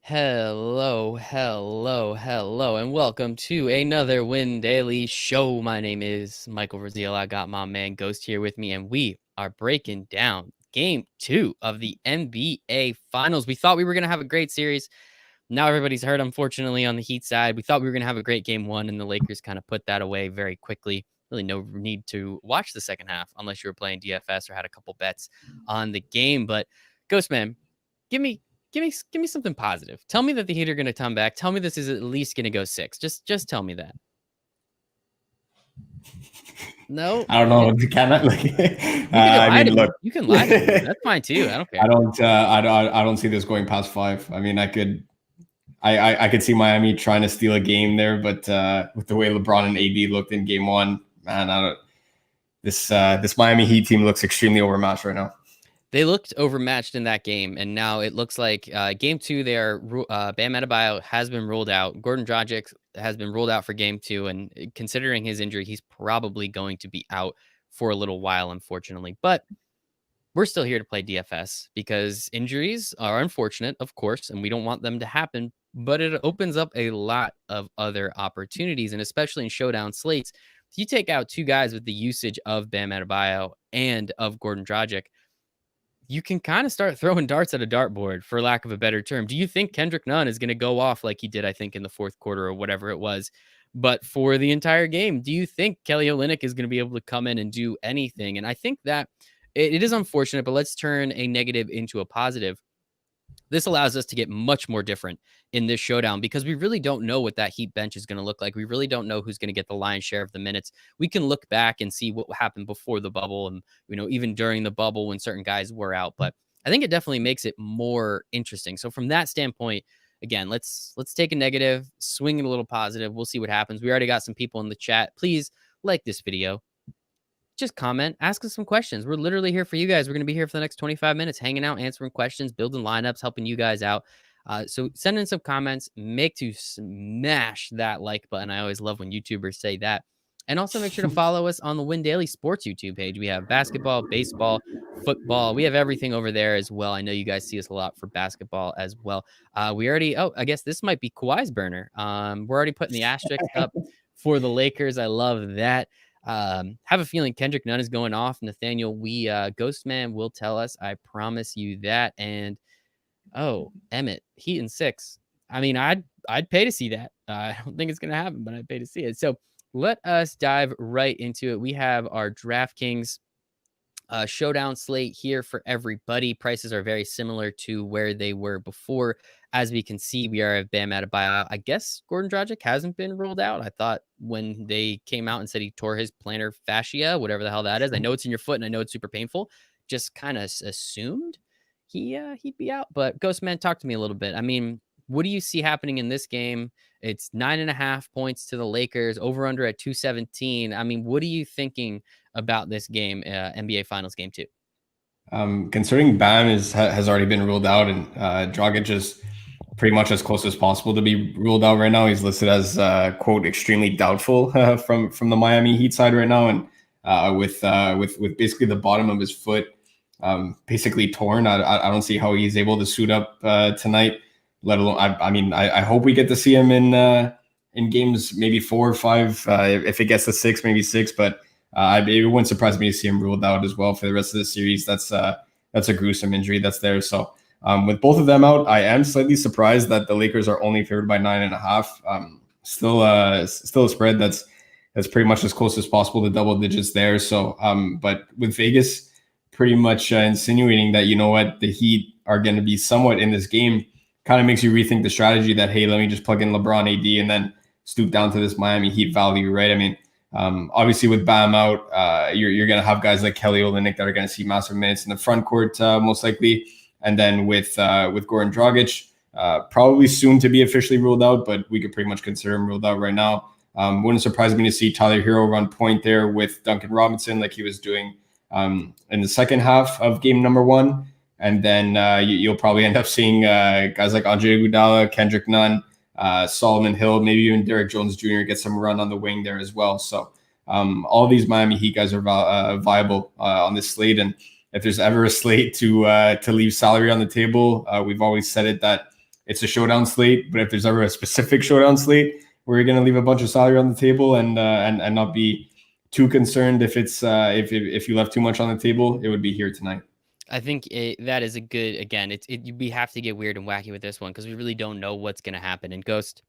Hello, and welcome to another Win Daily Show. My name is Michael Rasile. I got my man Ghost here with me, and we are breaking down Game 2 of the NBA Finals. We thought we were going to have a great series. Now everybody's hurt, unfortunately, on the Heat side. We thought we were going to have a great Game 1, and the Lakers kind of put that away very quickly. Really no need to watch the second half unless you were playing DFS or had a couple bets on the game. But Ghost Man, give me something positive. Tell me that the Heat are going to come back. Tell me this is at least going to go 6. Just tell me that. No, I don't know. Can I like? look, you can lie to me. That's fine too. I don't care. I don't see this going past 5. I mean, I could see Miami trying to steal a game there, but with the way LeBron and AD looked in Game 1, man, this Miami Heat team looks extremely overmatched right now. They looked overmatched in that game, and now it looks like Game 2, Bam Adebayo has been ruled out. Gordon Dragic has been ruled out for Game 2, and considering his injury, he's probably going to be out for a little while, unfortunately. But we're still here to play DFS because injuries are unfortunate, of course, and we don't want them to happen, but it opens up a lot of other opportunities, and especially in showdown slates. If you take out 2 guys with the usage of Bam Adebayo and of Gordon Dragic, you can kind of start throwing darts at a dartboard, for lack of a better term. Do you think Kendrick Nunn is going to go off like he did, I think, in the fourth quarter or whatever it was, but for the entire game? Do you think Kelly Olynyk is going to be able to come in and do anything? And I think that it is unfortunate, but let's turn a negative into a positive. This allows us to get much more different in this showdown because we really don't know what that Heat bench is going to look like. We really don't know who's going to get the lion's share of the minutes. We can look back and see what happened before the bubble and, even during the bubble when certain guys were out. But I think it definitely makes it more interesting. So from that standpoint, again, let's take a negative, swing it a little positive. We'll see what happens. We already got some people in the chat. Please like this video. Just comment, ask us some questions. We're literally here for you guys. We're going to be here for the next 25 minutes, hanging out, answering questions, building lineups, helping you guys out. So send in some comments, make to smash that like button. I always love when YouTubers say that. And also make sure to follow us on the Win Daily Sports YouTube page. We have basketball, baseball, football. We have everything over there as well. I know you guys see us a lot for basketball as well. I guess this might be Kawhi's burner. We're already putting the asterisk up for the Lakers. I love that. Have a feeling Kendrick Nunn is going off. Nathaniel, Ghostman will tell us. I promise you that. And Emmett, Heat in 6. I mean, I'd pay to see that. I don't think it's gonna happen, but I'd pay to see it. So let us dive right into it. We have our DraftKings showdown slate here for everybody. Prices are very similar to where they were before. As we can see, we are at Bam Adebayo. I guess Gordon Dragic hasn't been ruled out. I thought when they came out and said he tore his plantar fascia, whatever the hell that is. I know it's in your foot and I know it's super painful. Just kind of assumed he'd be out. But Ghostman, talk to me a little bit. I mean, what do you see happening in this game? It's 9.5 points to the Lakers, over under at 217. I mean, what are you thinking about this game, NBA Finals Game 2? Considering Bam has already been ruled out and Dragic is pretty much as close as possible to be ruled out right now. He's listed as quote extremely doubtful from the Miami Heat side right now, and with basically the bottom of his foot basically torn. I don't see how he's able to suit up tonight. Let alone, I hope we get to see him in games maybe 4 or 5. If it gets to 6, maybe 6. But it wouldn't surprise me to see him ruled out as well for the rest of the series. That's a gruesome injury that's there. So with both of them out, I am slightly surprised that the Lakers are only favored by 9.5. Still a spread that's pretty much as close as possible to double digits there. So, but with Vegas pretty much insinuating that, the Heat are going to be somewhat in this game, kind of makes you rethink the strategy that, hey, let me just plug in LeBron, AD, and then stoop down to this Miami Heat value, right? I mean, obviously with Bam out, you're going to have guys like Kelly Olynyk that are going to see massive minutes in the front court, most likely. And then with Goran Dragic, probably soon to be officially ruled out, but we could pretty much consider him ruled out right now. Wouldn't surprise me to see Tyler Hero run point there with Duncan Robinson like he was doing in the second half of game number 1. And then you'll probably end up seeing guys like Andre Iguodala, Kendrick Nunn, Solomon Hill, maybe even Derek Jones Jr. get some run on the wing there as well. So all these Miami Heat guys are viable on this slate. And if there's ever a slate to leave salary on the table, we've always said it that it's a showdown slate. But if there's ever a specific showdown slate where you're going to leave a bunch of salary on the table and not be too concerned if it's if you left too much on the table, it would be here tonight. I think that is a good, again, we have to get weird and wacky with this one because we really don't know what's going to happen. And Ghost,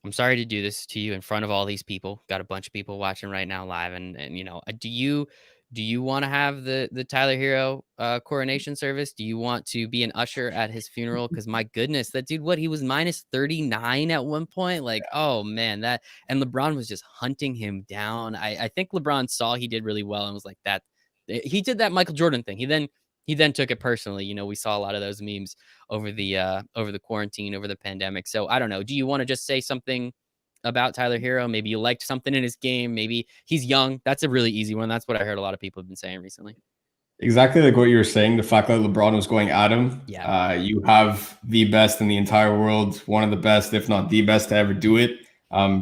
I'm sorry to do this to you in front of all these people. Got a bunch of people watching right now live, and you know, do you want to have the Tyler Hero coronation service? Do you want to be an usher at his funeral? Because my goodness, that dude, he was minus 39 at one point. Like, oh man, and LeBron was just hunting him down. I think LeBron saw he did really well and was like that. He did that Michael Jordan thing. He then took it personally. You know, we saw a lot of those memes over the quarantine, over the pandemic. So I don't know. Do you want to just say something about Tyler Hero? Maybe you liked something in his game. Maybe he's young. That's a really easy one. That's what I heard a lot of people have been saying recently. Exactly like what you were saying. The fact that LeBron was going at him. Yeah. You have the best in the entire world, one of the best, if not the best, to ever do it.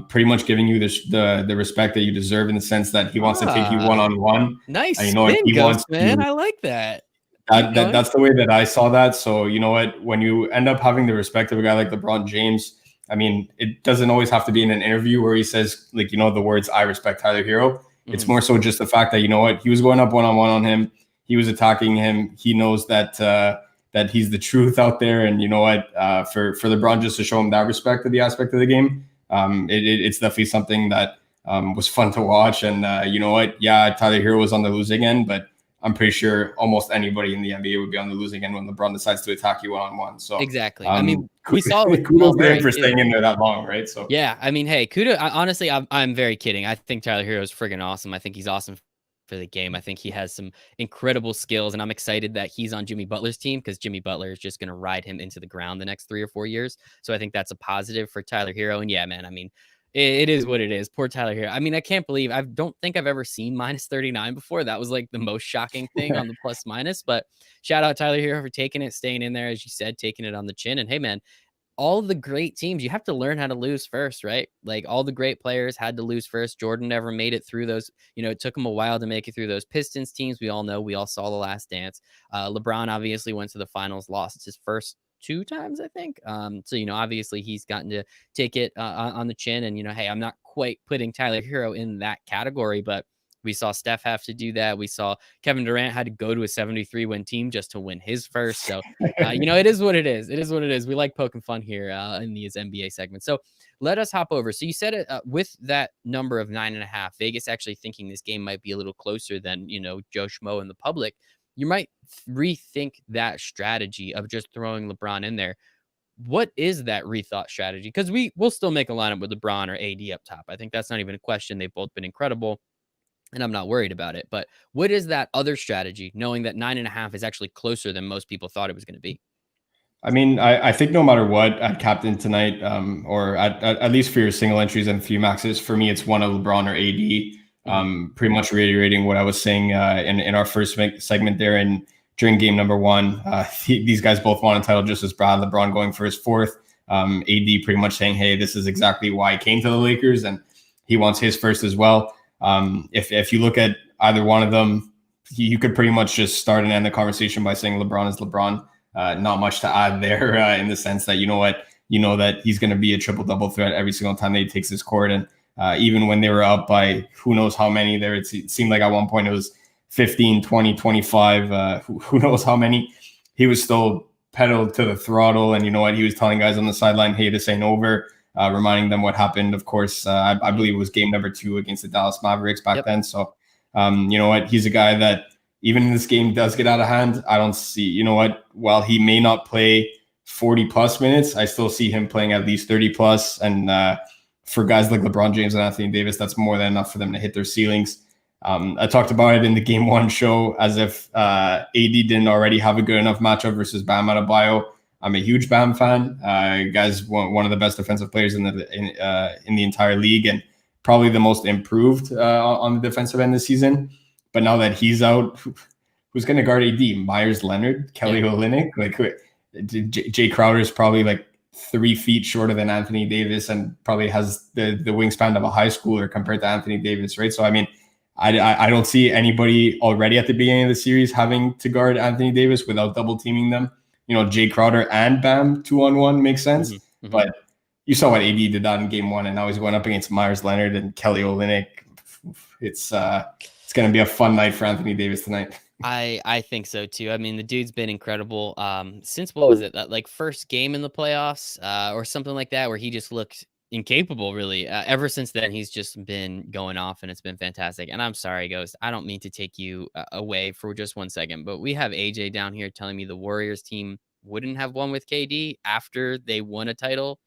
Pretty much giving you the respect that you deserve in the sense that he wants to take you one-on-one. Nice you know, spin, he Ghost, wants man. to, I like that. that's the way that I saw that. So you know what, when you end up having the respect of a guy like LeBron James, I mean, it doesn't always have to be in an interview where he says, like, you know, the words, I respect Tyler Hero. Mm-hmm. It's more so just the fact that, you know what, he was going up one-on-one on him. He was attacking him. He knows that that he's the truth out there. And you know what, for LeBron just to show him that respect of the aspect of the game, it's definitely something that was fun to watch. And you know what, yeah, Tyler Hero was on the losing end, but I'm pretty sure almost anybody in the NBA would be on the losing end when LeBron decides to attack you one-on-one. So exactly. I mean, we saw it with kudos to him for staying in there that long, right? So yeah, I mean, hey, kudos. Honestly, I'm very kidding. I think Tyler Hero is friggin' awesome. I think he's awesome for the game. I think he has some incredible skills, and I'm excited that he's on Jimmy Butler's team because Jimmy Butler is just going to ride him into the ground the next 3 or 4 years. So I think that's a positive for Tyler Hero. And yeah, man, I mean, it is what it is. Poor Tyler Hero. I mean, I can't believe, I don't think I've ever seen minus 39 before. That was like the most shocking thing on the plus minus. But shout out Tyler Hero for taking it, staying in there, as you said, taking it on the chin. And hey, man, all the great teams, you have to learn how to lose first, right? Like all the great players had to lose first. Jordan never made it through those. You know, it took him a while to make it through those Pistons teams. We all know, we all saw The Last Dance. LeBron obviously went to the finals, lost his first 2 times, I think. So, you know, obviously he's gotten to take it on the chin. And, you know, hey, I'm not quite putting Tyler Hero in that category, but we saw Steph have to do that. We saw Kevin Durant had to go to a 73-win team just to win his first. So, you know, it is what it is. It is what it is. We like poking fun here in these NBA segments. So let us hop over. So you said it with that number of 9.5, Vegas actually thinking this game might be a little closer than, you know, Joe Schmo and the public. You might rethink that strategy of just throwing LeBron in there. What is that rethought strategy? Because we'll still make a lineup with LeBron or AD up top. I think that's not even a question. They've both been incredible, and I'm not worried about it. But what is that other strategy, knowing that 9.5 is actually closer than most people thought it was going to be? I mean, I think no matter what at captain tonight, or at least for your single entries and 3 maxes, for me, it's one of LeBron or AD. Pretty much reiterating what I was saying in our first segment there and during game number 1. These guys both won a title just as Brad. LeBron going for his 4th. AD pretty much saying, hey, this is exactly why I came to the Lakers, and he wants his first as well. If you look at either one of them, you could pretty much just start and end the conversation by saying LeBron is LeBron. Not much to add there in the sense that, you know what, you know that he's going to be a triple-double threat every single time that he takes his court. And even when they were up by who knows how many there, it seemed like at one point it was 15, 20, 25, who knows how many, he was still pedaled to the throttle. And you know what, he was telling guys on the sideline, hey, this ain't over. Reminding them what happened. Of course, I believe it was game number 2 against the Dallas Mavericks back then. So, you know what, he's a guy that even in this game does get out of hand. I don't see, you know what, while he may not play 40 plus minutes, I still see him playing at least 30 plus. And for guys like LeBron James and Anthony Davis, that's more than enough for them to hit their ceilings. I talked about it in the game 1 show as if AD didn't already have a good enough matchup versus Bam Adebayo. I'm a huge Bam fan. Guy's one of the best defensive players in the entire league, and probably the most improved on the defensive end this season. But now that he's out, who's going to guard AD? Myers Leonard, Kelly Olynyk, like Jay Crowder is probably like 3 feet shorter than Anthony Davis, and probably has the wingspan of a high schooler compared to Anthony Davis, right? So I mean, I don't see anybody already at the beginning of the series having to guard Anthony Davis without double teaming them. Jay Crowder and Bam 2-on-1 makes sense. Mm-hmm, mm-hmm. But you saw what AD did that in game one, and now he's going up against Myers Leonard and Kelly Olynyk. It's going to be a fun night for Anthony Davis tonight. I think so too. I mean, the dude's been incredible. Since what was it, that like first game in the playoffs, or something like that, where he just looked incapable, really. Ever since then, he's just been going off, and it's been fantastic. And I'm sorry, Ghost, I don't mean to take you away for just 1 second, but we have AJ down here telling me the Warriors team wouldn't have won with KD after they won a title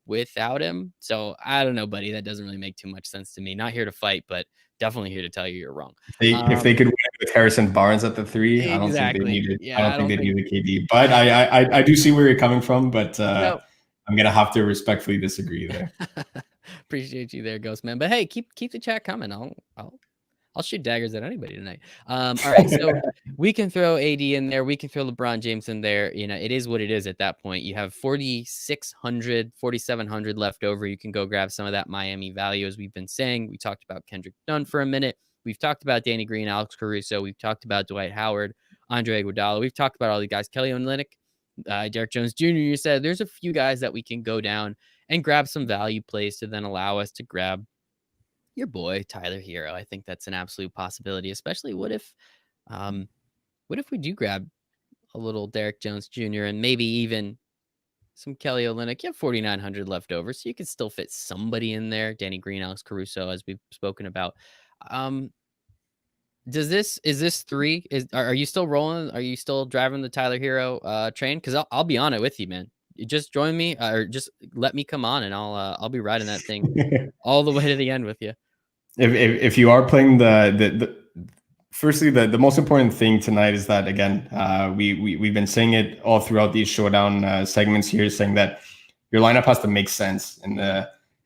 without him. So I don't know, buddy. That doesn't really make too much sense to me. Not here to fight, but definitely here to tell you you're wrong. If they could win with Harrison Barnes at the three, I don't think they Exactly. needed. I Yeah, don't I think don't they think. needed KD. But I do see where you're coming from. But No. I'm gonna have to respectfully disagree there. Appreciate you there, Ghost Man. But hey, keep the chat coming. I'll shoot daggers at anybody tonight. All right, so we can throw AD in there. We can throw LeBron James in there. It is what it is at that point. You have 4,600, 4,700 left over. You can go grab some of that Miami value, as we've been saying. We talked about Kendrick Nunn for a minute. We've talked about Danny Green, Alex Caruso. We've talked about Dwight Howard, Andre Iguodala. We've talked about all the guys. Kelly Olynyk, Derek Jones Jr. You said there's a few guys that we can go down and grab some value plays to then allow us to grab your boy Tyler Hero. I think that's an absolute possibility, especially what if we do grab a little Derek Jones Jr. and maybe even some Kelly Olynyk. You have 4,900 left over, so you can still fit somebody in there. Danny Green, Alex Caruso, as we've spoken about. Is this three? Are you still rolling? Are you still driving the Tyler Hero train? Because I'll be on it with you, man. You just join me, or just let me come on, and I'll be riding that thing all the way to the end with you. If you are playing the firstly, the most important thing tonight is that, again, we've been saying it all throughout these showdown segments here, saying that your lineup has to make sense. And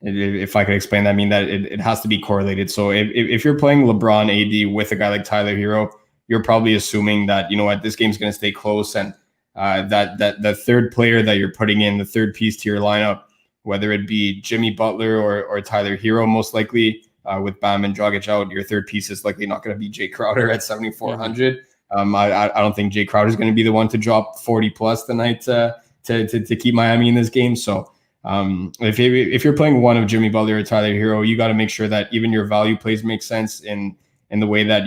if I could explain that, I mean that it has to be correlated. So if you're playing LeBron AD with a guy like Tyler Hero, you're probably assuming that, this game's going to stay close, and that the third player that you're putting in, the third piece to your lineup, whether it be Jimmy Butler or Tyler Hero, most likely, with Bam and Dragic out, your third piece is likely not going to be Jay Crowder at 7,400. I don't think Jay Crowder is going to be the one to drop 40 plus tonight to keep Miami in this game. So if you're playing one of Jimmy Butler or Tyler Hero, you got to make sure that even your value plays make sense in the way that,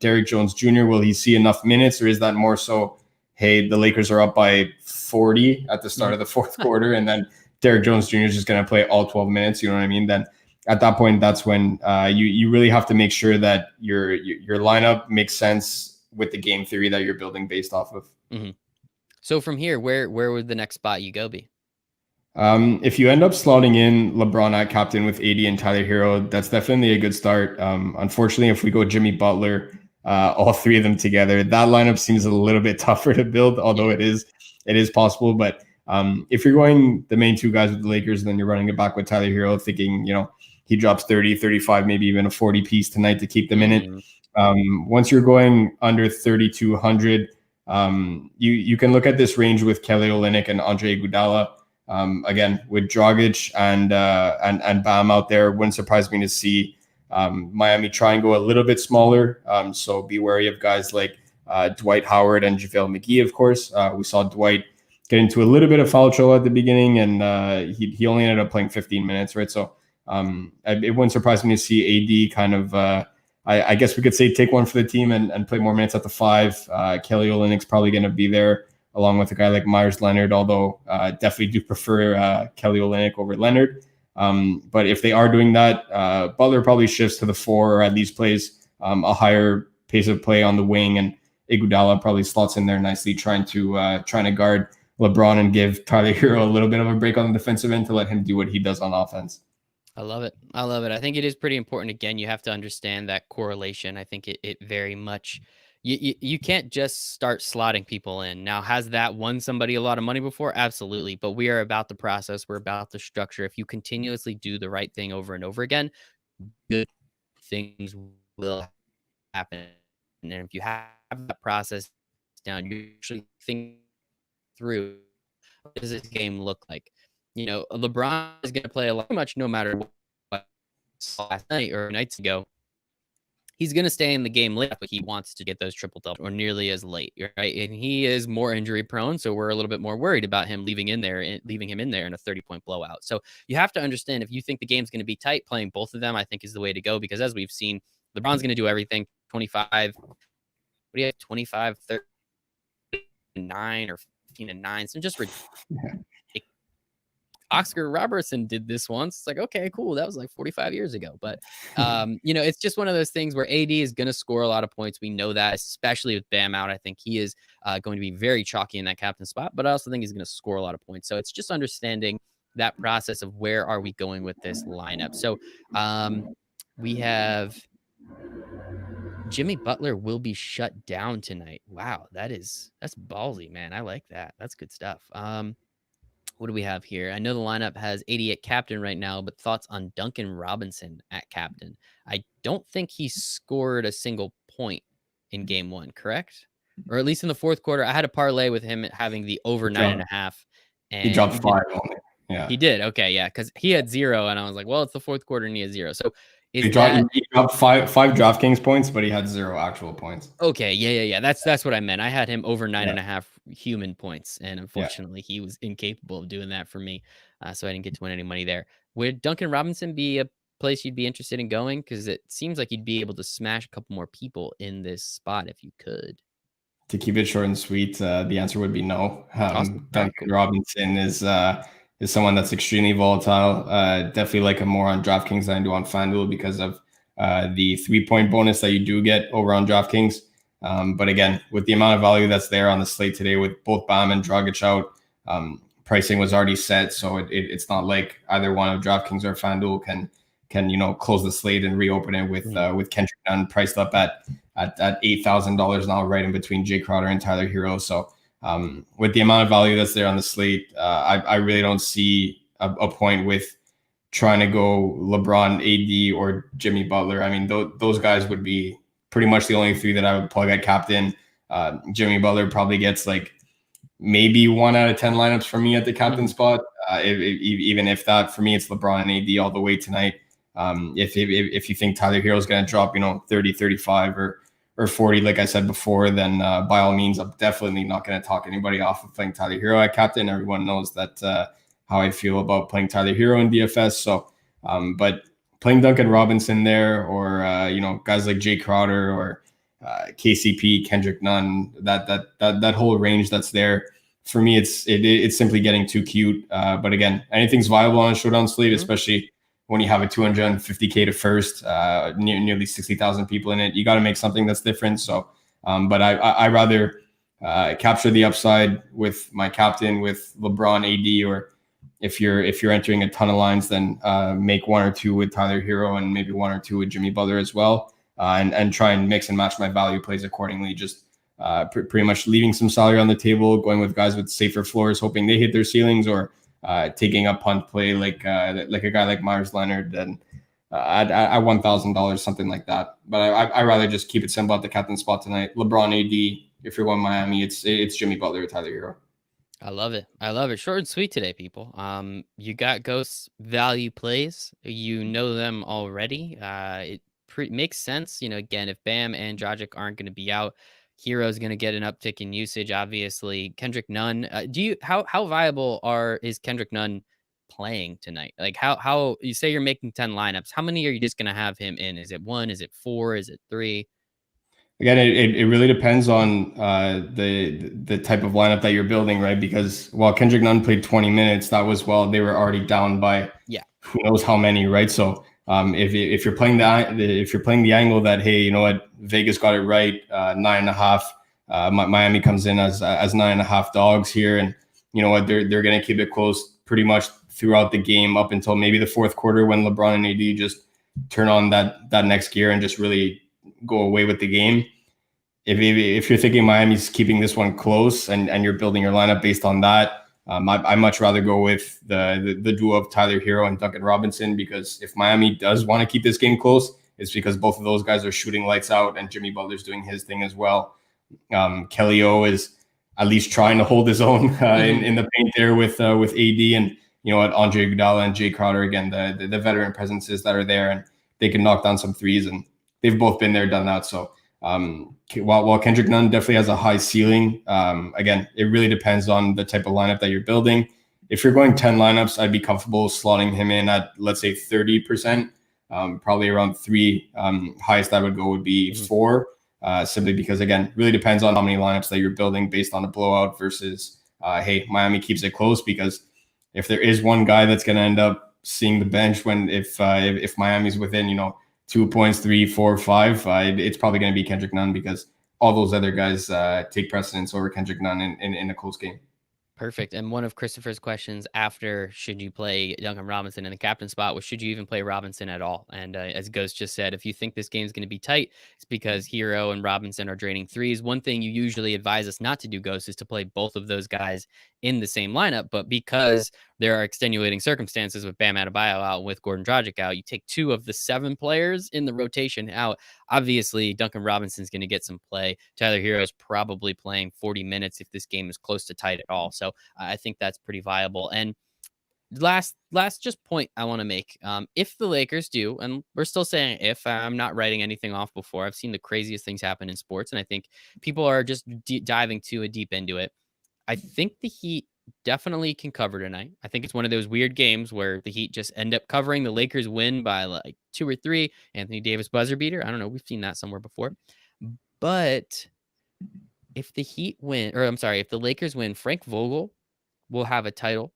Derek Jones Jr., will he see enough minutes, or is that more so, hey, the Lakers are up by 40 at the start of the fourth quarter, and then Derek Jones Jr. is just going to play all 12 minutes, you know what I mean? Then at that point, that's when you really have to make sure that your lineup makes sense with the game theory that you're building based off of. Mm-hmm. So from here, where would the next spot you go be? If you end up slotting in LeBron at captain with AD and Tyler Hero, that's definitely a good start. Unfortunately, if we go Jimmy Butler, all three of them together, that lineup seems a little bit tougher to build, although it is possible. But if you're going the main two guys with the Lakers, then you're running it back with Tyler Hero, thinking, he drops 30, 35, maybe even a 40 piece tonight to keep them in it. Once you're going under 3,200, you can look at this range with Kelly Olynyk and Andre Iguodala. Again, with Dragic and Bam out there, wouldn't surprise me to see Miami try and go a little bit smaller. So be wary of guys like Dwight Howard and JaVale McGee, of course. We saw Dwight get into a little bit of foul trouble at the beginning, and he only ended up playing 15 minutes, right? So it wouldn't surprise me to see AD kind of, I guess we could say, take one for the team and play more minutes at the 5. Kelly Olynyk's probably going to be there along with a guy like Myers Leonard, although definitely do prefer Kelly Olynyk over Leonard. But if they are doing that, Butler probably shifts to the 4, or at least plays a higher pace of play on the wing, and Iguodala probably slots in there nicely, trying to guard LeBron and give Tyler Hero a little bit of a break on the defensive end to let him do what he does on offense. I love it. I think it is pretty important. Again, you have to understand that correlation. I think it very much, you can't just start slotting people in. Now, has that won somebody a lot of money before? Absolutely. But we are about the process. We're about the structure. If you continuously do the right thing over and over again, good things will happen. And if you have that process down, you actually think through, what does this game look like? LeBron is going to play a lot, much no matter what last night or nights ago. he's going to stay in the game late, but he wants to get those triple doubles or nearly as late, right? And he is more injury prone, so we're a little bit more worried about him leaving him in there in a 30-point blowout. So you have to understand, if you think the game's going to be tight, playing both of them, I think, is the way to go, because as we've seen, LeBron's going to do everything. 25, what do you have? 25, 39 or 15-9. So just ridiculous. Oscar Robertson did this once. It's like, okay, cool. That was like 45 years ago. But, it's just one of those things where AD is going to score a lot of points. We know that, especially with Bam out. I think he is going to be very chalky in that captain spot, but I also think he's going to score a lot of points. So it's just understanding that process of where are we going with this lineup. So we have Jimmy Butler will be shut down tonight. Wow, that's ballsy, man. I like that. That's good stuff. What do we have here? I know the lineup has 80 at captain right now, but thoughts on Duncan Robinson at captain? I don't think he scored a single point in game one, correct? Or at least in the fourth quarter. I had a parlay with him having the over 9.5. And he dropped 5 only. Yeah. He did. Okay, yeah, because he had 0, and I was like, well, it's the fourth quarter and he had 0. So he dropped 5 DraftKings points, but he had 0 actual points. Okay, yeah. That's what I meant. I had him over 9.5 human points, and unfortunately, he was incapable of doing that for me. So I didn't get to win any money there. Would Duncan Robinson be a place you'd be interested in going? Because it seems like you'd be able to smash a couple more people in this spot if you could. To keep it short and sweet, the answer would be no. Awesome. Duncan Robinson is someone that's extremely volatile. Definitely like him more on DraftKings than I do on FanDuel because of the 3-point bonus that you do get over on DraftKings. But again, with the amount of value that's there on the slate today with both Bam and Dragic out, pricing was already set. So it's not like either one of DraftKings or FanDuel can close the slate and reopen it with Kendrick Nunn priced up at $8,000 now, right in between Jay Crowder and Tyler Hero. So with the amount of value that's there on the slate, I really don't see a point with trying to go LeBron, AD, or Jimmy Butler. I mean, those guys would be pretty much the only 3 that I would plug at captain. Jimmy Butler probably gets like maybe 1 out of 10 lineups for me at the captain spot. Even if that, for me, it's LeBron and AD all the way tonight. If you think Tyler Hero is going to drop, 30, 35 or 40, like I said before, then by all means, I'm definitely not going to talk anybody off of playing Tyler Hero at captain. Everyone knows that how I feel about playing Tyler Hero in DFS. So, but playing Duncan Robinson there, or guys like Jay Crowder or KCP, Kendrick Nunn, that whole range that's there. For me, it's simply getting too cute. But again, anything's viable on a showdown slate, especially when you have a 250K to first, nearly 60,000 people in it. You got to make something that's different. So, but I rather capture the upside with my captain, with LeBron, AD, or if you're entering a ton of lines, then make 1 or 2 with Tyler Hero and maybe 1 or 2 with Jimmy Butler as well, and try and mix and match my value plays accordingly. Just pretty much leaving some salary on the table, going with guys with safer floors, hoping they hit their ceilings, or taking a punt play like a guy like Myers Leonard and at $1,000, something like that. But I rather just keep it simple at the captain spot tonight. LeBron, AD. If you're going Miami, it's Jimmy Butler or Tyler Hero. I love it. Short and sweet today, people. You got Ghosts value plays. You know them already. It makes sense. Again, if Bam and Dragic aren't going to be out, Hero's going to get an uptick in usage. Obviously, Kendrick Nunn. How viable is Kendrick Nunn playing tonight? Like how you say you're making 10 lineups. How many are you just going to have him in? Is it 1? Is it 4? Is it 3? Again, it really depends on the type of lineup that you're building, right? Because while Kendrick Nunn played 20 minutes, that was while they were already down by who knows how many, right? So if you're playing the angle that, hey, you know what, Vegas got it right, 9.5. Miami comes in as 9.5 dogs here, and you know what, they're going to keep it close pretty much throughout the game up until maybe the fourth quarter when LeBron and AD just turn on that next gear and just really go away with the game. If you're thinking Miami's keeping this one close and you're building your lineup based on that, I much rather go with the duo of Tyler Hero and Duncan Robinson, because if Miami does want to keep this game close, it's because both of those guys are shooting lights out and Jimmy Butler's doing his thing as well. Kelly O is at least trying to hold his own in the paint there with AD, and you know what, Andre Iguodala and Jay Crowder, again, the veteran presences that are there, and they can knock down some threes. And they've both been there, done that. So while Kendrick Nunn definitely has a high ceiling, again, it really depends on the type of lineup that you're building. If you're going 10 lineups, I'd be comfortable slotting him in at, let's say, 30%. Probably around 3. Highest I would go would be 4, simply because, again, really depends on how many lineups that you're building based on a blowout versus, hey, Miami keeps it close. Because if there is one guy that's going to end up seeing the bench if Miami's within, 2 points, 3, 4, 5, it's probably going to be Kendrick Nunn, because all those other guys take precedence over Kendrick Nunn in a close game. Perfect. And one of Christopher's questions after should you play Duncan Robinson in the captain spot was, should you even play Robinson at all? And as Ghost just said, if you think this game is going to be tight, it's because Hero and Robinson are draining threes. One thing you usually advise us not to do, Ghost, is to play both of those guys in the same lineup. But because there are extenuating circumstances with Bam Adebayo out, with Gordon Dragic out, you take 2 of the 7 players in the rotation out. Obviously, Duncan Robinson's going to get some play. Tyler Hero's probably playing 40 minutes if this game is close to tight at all. So I think that's pretty viable. And last just point I want to make, if the Lakers do, and we're still saying if, I'm not writing anything off before. I've seen the craziest things happen in sports, and I think people are just diving too deep into it. I think the Heat definitely can cover tonight. I think it's one of those weird games where the Heat just end up covering. The Lakers win by like 2 or 3. Anthony Davis buzzer beater. I don't know. We've seen that somewhere before. But if the Heat win, or I'm sorry, if the Lakers win, Frank Vogel will have a title,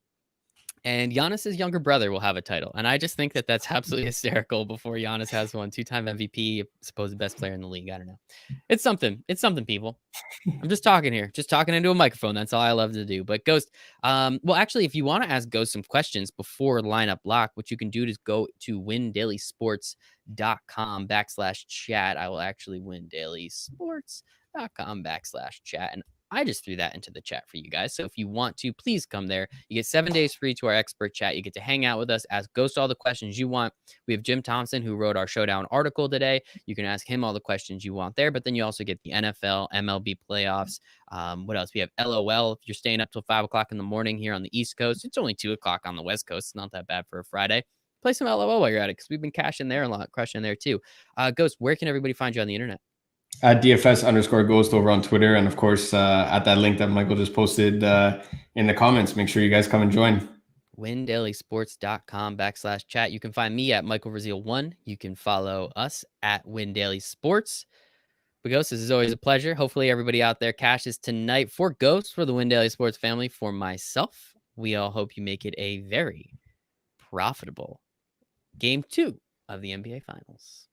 and Giannis's younger brother will have a title. And I just think that that's absolutely hysterical before Giannis has one. 2-time MVP, supposed best player in the league. I don't know. It's something. It's something, people. I'm just talking here, just talking into a microphone. That's all I love to do. But Ghost, well, actually, if you want to ask Ghost some questions before lineup lock, what you can do is go to windailysports.com/chat. I will actually windailysports.com/chat. And I just threw that into the chat for you guys. So if you want to, please come there. You get 7 days free to our expert chat. You get to hang out with us, ask Ghost all the questions you want. We have Jim Thompson, who wrote our Showdown article today. You can ask him all the questions you want there, but then you also get the NFL, MLB playoffs. What else? We have LOL. If you're staying up till 5 o'clock in the morning here on the East Coast, it's only 2 o'clock on the West Coast. It's not that bad for a Friday. Play some LOL while you're at it, because we've been cashing there a lot, crushing there too. Ghost, where can everybody find you on the internet? At DFS_Ghost over on Twitter. And of course, at that link that Michael just posted in the comments. Make sure you guys come and join. windailysports.com/chat. You can find me at Michael Rasile1. You can follow us at WinDailySports. But Ghost, this is always a pleasure. Hopefully everybody out there cashes tonight for Ghost, for the Win Daily Sports family, for myself. We all hope you make it a very profitable Game 2 of the NBA Finals.